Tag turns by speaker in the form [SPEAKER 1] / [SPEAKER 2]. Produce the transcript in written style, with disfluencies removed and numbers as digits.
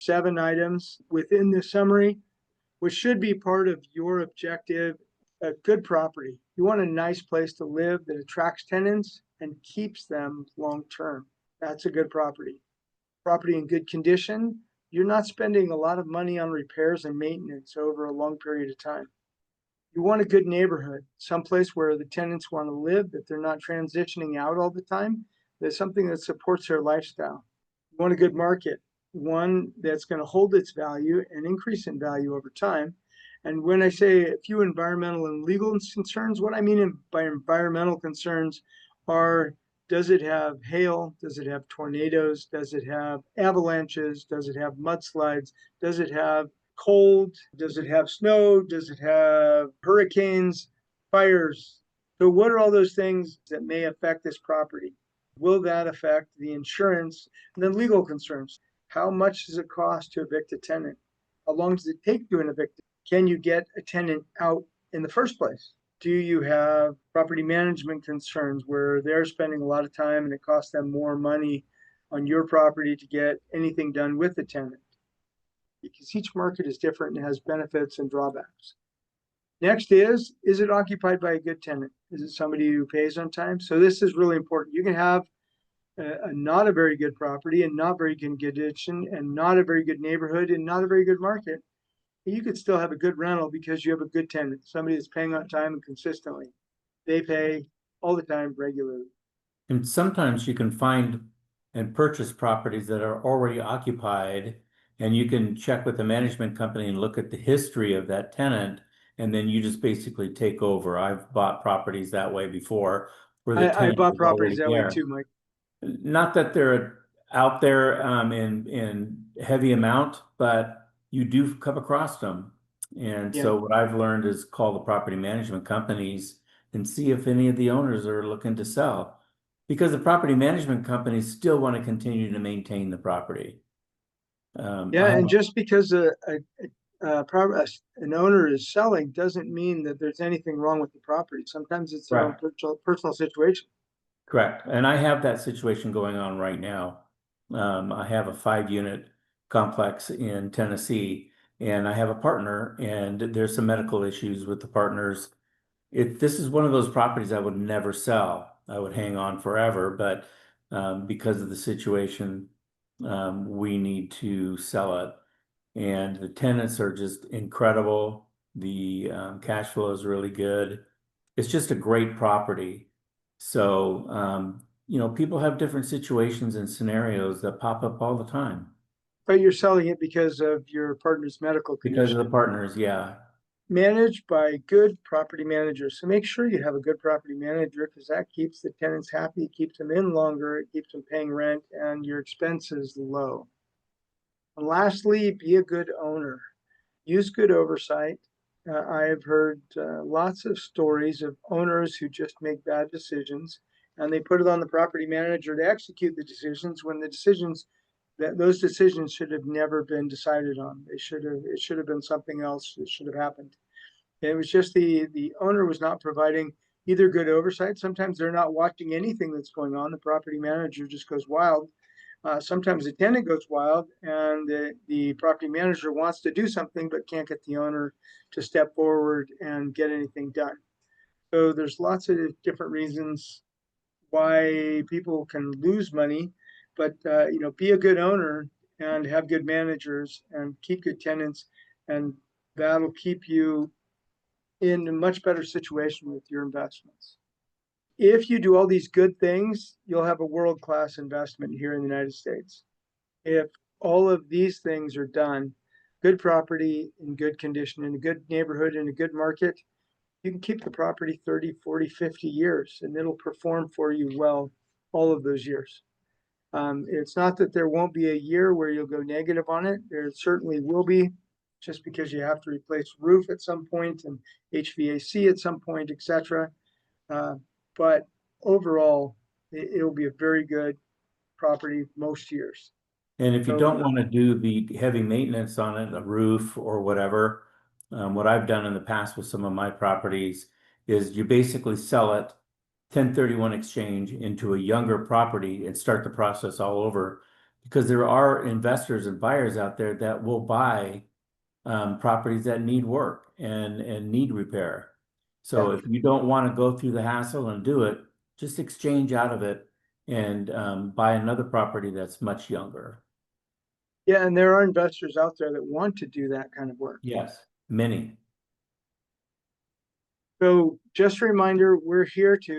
[SPEAKER 1] 7 items within the summary, which should be part of your objective. A good property. You want a nice place to live that attracts tenants and keeps them long term. That's a good property. Property in good condition. You're not spending a lot of money on repairs and maintenance over a long period of time. You want a good neighborhood, someplace where the tenants want to live, that they're not transitioning out all the time. There's something that supports their lifestyle. You want a good market, one that's going to hold its value and increase in value over time. And when I say a few environmental and legal concerns, what I mean by environmental concerns are, does it have hail? Does it have tornadoes? Does it have avalanches? Does it have mudslides? Does it have cold? Does it have snow? Does it have hurricanes, fires? So what are all those things that may affect this property? Will that affect the insurance? And then legal concerns. How much does it cost to evict a tenant? How long does it take to evict? Can you get a tenant out in the first place? Do you have property management concerns where they're spending a lot of time and it costs them more money on your property to get anything done with the tenant? Because each market is different and has benefits and drawbacks. Next is it occupied by a good tenant? Is it somebody who pays on time? So this is really important. You can have not a very good property and not very good condition and not a very good neighborhood and not a very good market. You could still have a good rental because you have a good tenant, somebody that's paying on time and consistently. They pay all the time regularly.
[SPEAKER 2] And sometimes you can find and purchase properties that are already occupied, and you can check with the management company and look at the history of that tenant, and then you just basically take over. I've bought properties that way before, where the
[SPEAKER 1] I
[SPEAKER 2] tenant
[SPEAKER 1] bought
[SPEAKER 2] was
[SPEAKER 1] properties
[SPEAKER 2] already
[SPEAKER 1] that way
[SPEAKER 2] there.
[SPEAKER 1] too, Mike.
[SPEAKER 2] Not that they're out there in heavy amount, but you do come across them. And
[SPEAKER 1] Yeah.
[SPEAKER 2] so what I've learned is call the property management companies and see if any of the owners are looking to sell. Because the property management companies still want to continue to maintain the property.
[SPEAKER 1] Yeah, and just because an owner is selling doesn't mean that there's anything wrong with the property. Sometimes it's their own personal situation.
[SPEAKER 2] Correct. And I have that situation going on right now. I have a 5-unit complex in Tennessee, and I have a partner, and there's some medical issues with the partners. This is one of those properties I would never sell. I would hang on forever, but because of the situation, we need to sell it. And the tenants are just incredible. The cash flow is really good. It's just a great property. So, people have different situations and scenarios that pop up all the time.
[SPEAKER 1] But you're selling it because of your partner's medical condition.
[SPEAKER 2] Because of the partners, yeah.
[SPEAKER 1] Managed by good property managers. So make sure you have a good property manager, because that keeps the tenants happy, keeps them in longer, it keeps them paying rent, and your expenses low. And lastly, be a good owner. Use good oversight. I have heard lots of stories of owners who just make bad decisions, and they put it on the property manager to execute the decisions when those decisions should have never been decided on. It should have been something else that should have happened. It was just the owner was not providing either good oversight. Sometimes they're not watching anything that's going on. The property manager just goes wild. Sometimes the tenant goes wild, and the property manager wants to do something but can't get the owner to step forward and get anything done. So there's lots of different reasons why people can lose money, but be a good owner and have good managers and keep good tenants, and that'll keep you in a much better situation with your investments. If you do all these good things, you'll have a world-class investment here in the United States. If all of these things are done, good property in good condition, in a good neighborhood, in a good market, you can keep the property 30, 40, 50 years, and it'll perform for you well all of those years. It's not that there won't be a year where you'll go negative on it. There certainly will be, just because you have to replace roof at some point and HVAC at some point, etc. But overall, it'll be a very good property most years.
[SPEAKER 2] And if you don't want to do the heavy maintenance on it, a roof or whatever, what I've done in the past with some of my properties is you basically sell it 1031 exchange into a younger property and start the process all over. because there are investors and buyers out there that will buy properties that need work and need repair. So
[SPEAKER 1] Yeah.
[SPEAKER 2] if you don't want to go through the hassle and do it, just exchange out of it and buy another property that's much younger.
[SPEAKER 1] Yeah, and there are investors out there that want to do that kind of work.
[SPEAKER 2] Yes, many.
[SPEAKER 1] So just a reminder, we're here to